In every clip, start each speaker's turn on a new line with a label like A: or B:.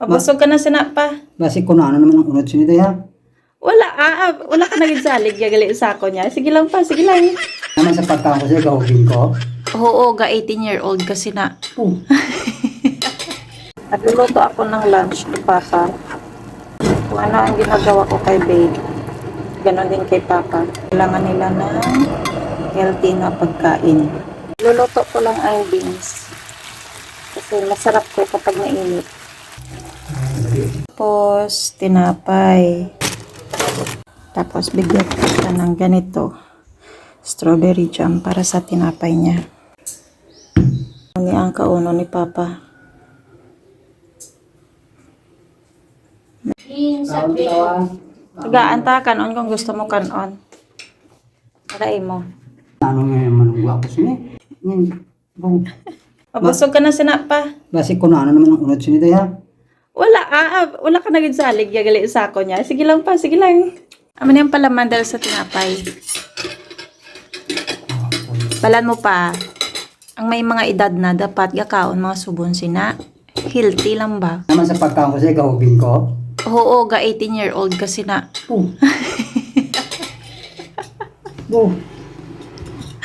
A: Mabusog ka na sinapa.
B: Basi ko na ano naman ang unod sinita ya.
A: Wala ka nagigsalig, gagali sa ako niya. Sige lang pa, sige lang.
B: Naman sa pagkaon ko siya, gahugin ko.
A: Oo, ga 18-year-old kasi na.
B: Oh.
A: Nagluluto ako ng lunch ni Papa. Kung ano ang ginagawa ko kay Babe, ganon din kay Papa. Kailangan nila ng healthy na pagkain. Luluto ko lang ang beans. Kasi masarap ko kapag mainit. Tapos, tinapay. Tapos, bigyan ko siya ng ganito. Strawberry jam para sa tinapay niya. Ano ang kauno ni Papa? Tagaan kanon kung gusto mo kanon. Aray mo.
B: Ano nga manungwa ko sini? Bong.
A: Mabusog ka na sinapa.
B: Basi ko na ano naman ang unod sinita ya.
A: Wala ka nagigsalig, gagali sa ako niya. Sige lang pa, sige lang. Aman yung palaman dahil sa tinapay. Balan mo pa. Ang may mga edad na dapat gakaon mga subon sina. Healthy lang ba?
B: Naman sa pagkaon ko siya, gahugin ko.
A: Oo, ga 18-year-old kasi na.
B: Oh. Bo.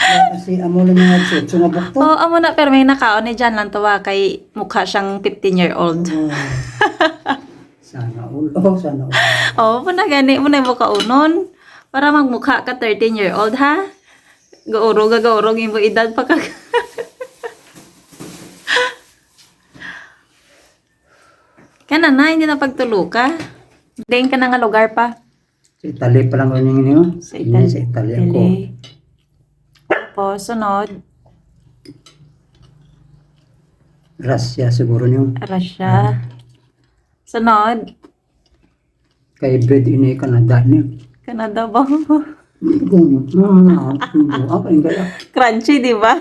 B: Kasi amo lang nga sitso nga bukto.
A: Oo, amo na, pero may nakaon ni Jan lang tawa kay mukha siyang 15-year-old.
B: Sana all. Oh, sana all.
A: Oo, muna gani, muna mo kaunon. Para magmukha ka 13-year-old, ha? Gaurog, yung mo edad pa ka. Kana na, hindi na pagtulo ka. Dain ka na nga lugar pa.
B: Sa Italy pa lang yung inyo.
A: Sa Italy.
B: Sa Italy ako.
A: Tapos, sunod.
B: Russia siguro niyo.
A: Russia. Sunod.
B: Kay bread ini Canada niyo.
A: Canada ba?
B: Apa yung kaya?
A: Crunchy, di ba?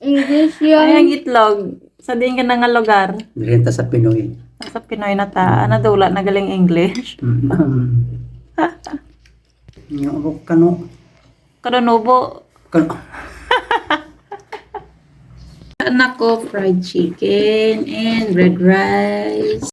C: English
A: Ay,
C: yan.
A: ang itlog. Sa din ka na nga lugar.
B: Direnta sa Pinoy.
A: Sa Pinoy na ta. Ano dula na galing English?
B: Yung ako kano.
A: Karonobo.
B: Kano.
A: Anak ko, fried chicken and red rice.